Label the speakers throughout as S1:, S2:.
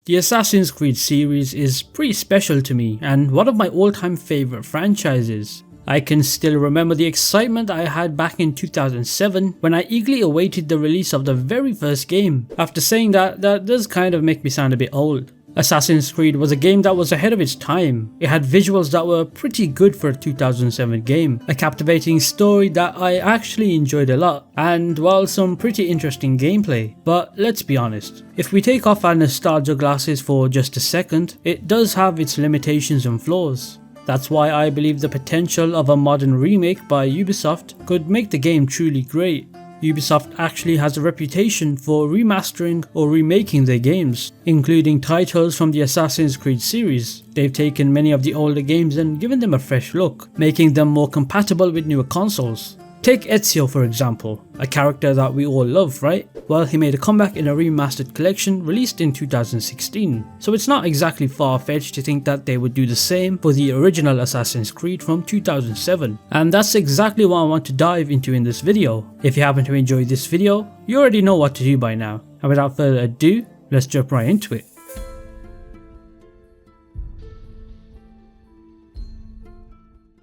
S1: The Assassin's Creed series is pretty special to me and one of my all-time favourite franchises. I can still remember the excitement I had back in 2007 when I eagerly awaited the release of the very first game. After saying that does kind of make me sound a bit old. Assassin's Creed was a game that was ahead of its time. It had visuals that were pretty good for a 2007 game, a captivating story that I actually enjoyed a lot, and well, some pretty interesting gameplay. But let's be honest, if we take off our nostalgia glasses for just a second, it does have its limitations and flaws. That's why I believe the potential of a modern remake by Ubisoft could make the game truly great. Ubisoft actually has a reputation for remastering or remaking their games, including titles from the Assassin's Creed series. They've taken many of the older games and given them a fresh look, making them more compatible with newer consoles. Take Ezio for example, a character that we all love, right? Well, he made a comeback in a remastered collection released in 2016, so it's not exactly far-fetched to think that they would do the same for the original Assassin's Creed from 2007. And that's exactly what I want to dive into in this video. If you happen to enjoy this video, you already know what to do by now. And without further ado, let's jump right into it.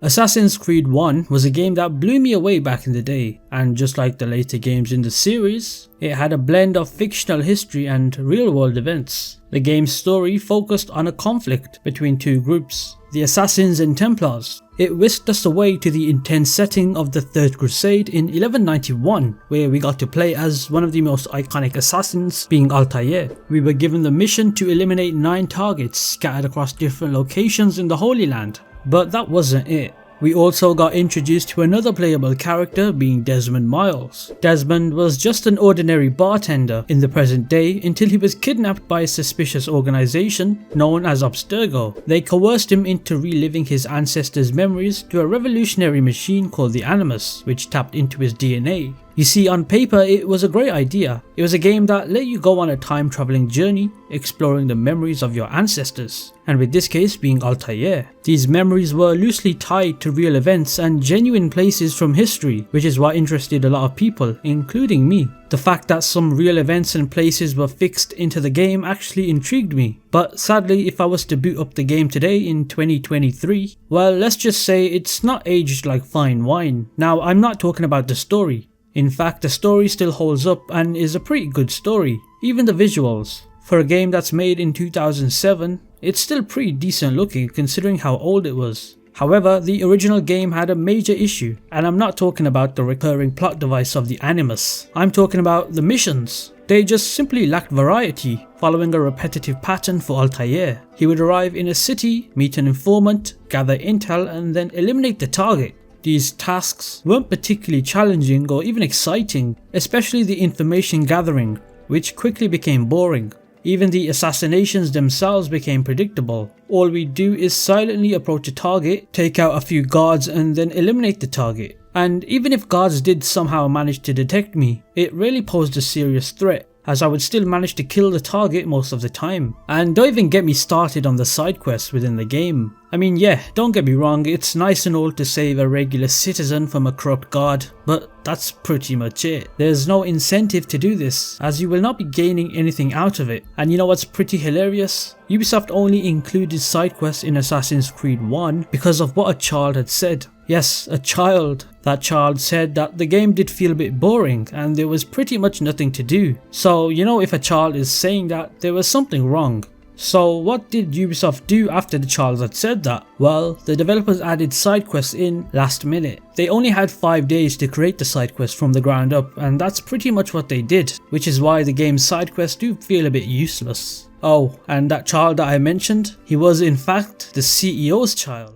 S1: Assassin's Creed 1 was a game that blew me away back in the day, and just like the later games in the series, it had a blend of fictional history and real-world events. The game's story focused on a conflict between two groups, the Assassins and Templars. It whisked us away to the intense setting of the Third Crusade in 1191, where we got to play as one of the most iconic assassins, being Altair. We were given the mission to eliminate 9 targets scattered across different locations in the Holy Land. But that wasn't it. We also got introduced to another playable character, being Desmond Miles. Desmond was just an ordinary bartender in the present day until he was kidnapped by a suspicious organisation known as Abstergo. They coerced him into reliving his ancestors' memories to a revolutionary machine called the Animus, which tapped into his DNA. You see, on paper it was a great idea. It was a game that let you go on a time travelling journey, exploring the memories of your ancestors, and with this case being Altair. These memories were loosely tied to real events and genuine places from history, which is what interested a lot of people, including me. The fact that some real events and places were fixed into the game actually intrigued me, but sadly if I was to boot up the game today in 2023, well, let's just say it's not aged like fine wine. Now, I'm not talking about the story. In fact, the story still holds up and is a pretty good story. Even the visuals. For a game that's made in 2007, it's still pretty decent looking considering how old it was. However, the original game had a major issue, and I'm not talking about the recurring plot device of the Animus. I'm talking about the missions. They just simply lacked variety, following a repetitive pattern for Altair. He would arrive in a city, meet an informant, gather intel, and then eliminate the target. These tasks weren't particularly challenging or even exciting, especially the information gathering, which quickly became boring. Even the assassinations themselves became predictable. All we do is silently approach a target, take out a few guards and then eliminate the target. And even if guards did somehow manage to detect me, it really posed a serious threat, as I would still manage to kill the target most of the time. And don't even get me started on the side quests within the game. I mean, yeah, don't get me wrong, it's nice and all to save a regular citizen from a corrupt guard, but that's pretty much it. There's no incentive to do this, as you will not be gaining anything out of it. And you know what's pretty hilarious? Ubisoft only included side quests in Assassin's Creed 1 because of what a child had said. Yes, a child. That child said that the game did feel a bit boring and there was pretty much nothing to do. So, you know, if a child is saying that, there was something wrong. So what did Ubisoft do after the child had said that? Well, the developers added side quests in last minute. They only had 5 days to create the side quests from the ground up, and that's pretty much what they did, which is why the game's side quests do feel a bit useless. Oh, and that child that I mentioned, he was in fact the CEO's child.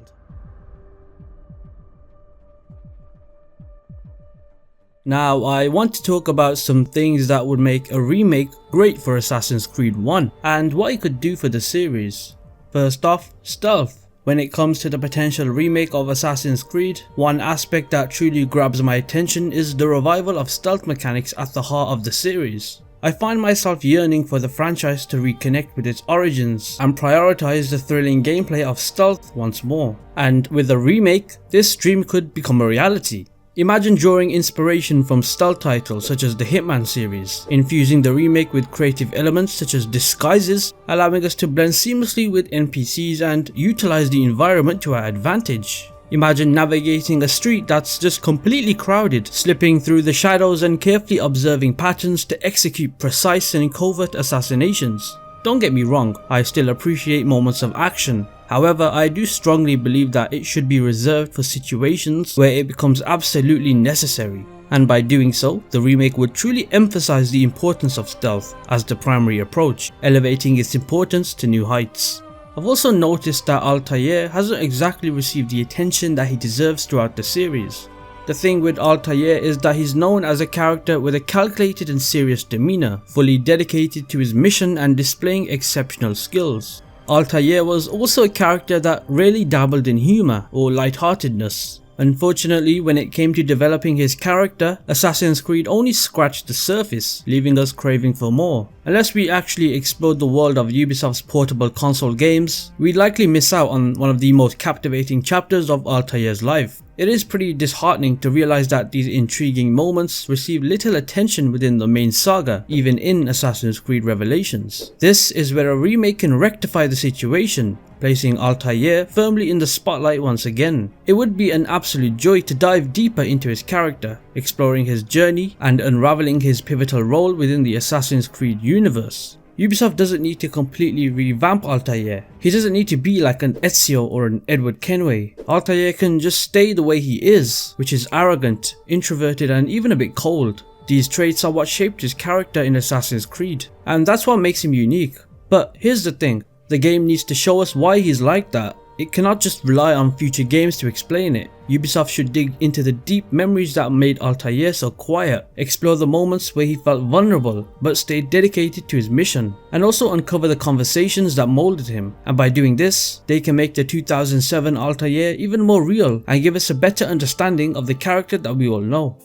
S1: Now, I want to talk about some things that would make a remake great for Assassin's Creed 1 and what it could do for the series. First off, stealth. When it comes to the potential remake of Assassin's Creed, one aspect that truly grabs my attention is the revival of stealth mechanics at the heart of the series. I find myself yearning for the franchise to reconnect with its origins and prioritize the thrilling gameplay of stealth once more. And with a remake, this dream could become a reality. Imagine drawing inspiration from stealth titles such as the Hitman series, infusing the remake with creative elements such as disguises, allowing us to blend seamlessly with NPCs and utilize the environment to our advantage. Imagine navigating a street that's just completely crowded, slipping through the shadows and carefully observing patterns to execute precise and covert assassinations. Don't get me wrong, I still appreciate moments of action. However, I do strongly believe that it should be reserved for situations where it becomes absolutely necessary. And by doing so, the remake would truly emphasize the importance of stealth as the primary approach, elevating its importance to new heights. I've also noticed that Altair hasn't exactly received the attention that he deserves throughout the series. The thing with Altair is that he's known as a character with a calculated and serious demeanor, fully dedicated to his mission and displaying exceptional skills. Altair was also a character that rarely dabbled in humor or lightheartedness. Unfortunately, when it came to developing his character, Assassin's Creed only scratched the surface, leaving us craving for more. Unless we actually explored the world of Ubisoft's portable console games, we'd likely miss out on one of the most captivating chapters of Altair's life. It is pretty disheartening to realize that these intriguing moments receive little attention within the main saga, even in Assassin's Creed Revelations. This is where a remake can rectify the situation, placing Altair firmly in the spotlight once again. It would be an absolute joy to dive deeper into his character, exploring his journey and unraveling his pivotal role within the Assassin's Creed universe. Ubisoft doesn't need to completely revamp Altair. He doesn't need to be like an Ezio or an Edward Kenway. Altair can just stay the way he is, which is arrogant, introverted and even a bit cold. These traits are what shaped his character in Assassin's Creed, and that's what makes him unique. But here's the thing, the game needs to show us why he's like that. It cannot just rely on future games to explain it. Ubisoft should dig into the deep memories that made Altair so quiet, explore the moments where he felt vulnerable but stayed dedicated to his mission, and also uncover the conversations that molded him. And by doing this, they can make the 2007 Altair even more real and give us a better understanding of the character that we all know.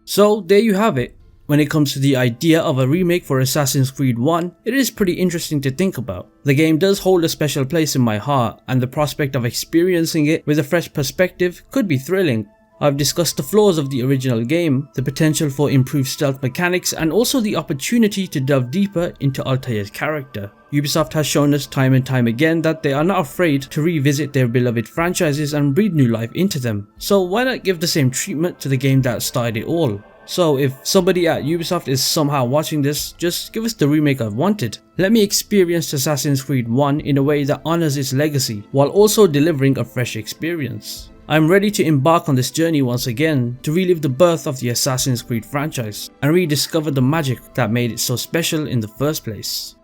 S1: So there you have it. When it comes to the idea of a remake for Assassin's Creed 1, it is pretty interesting to think about. The game does hold a special place in my heart, and the prospect of experiencing it with a fresh perspective could be thrilling. I've discussed the flaws of the original game, the potential for improved stealth mechanics, and also the opportunity to delve deeper into Altair's character. Ubisoft has shown us time and time again that they are not afraid to revisit their beloved franchises and breathe new life into them. So why not give the same treatment to the game that started it all? So if somebody at Ubisoft is somehow watching this, just give us the remake I've wanted. Let me experience Assassin's Creed 1 in a way that honors its legacy, while also delivering a fresh experience. I'm ready to embark on this journey once again, to relive the birth of the Assassin's Creed franchise, and rediscover the magic that made it so special in the first place.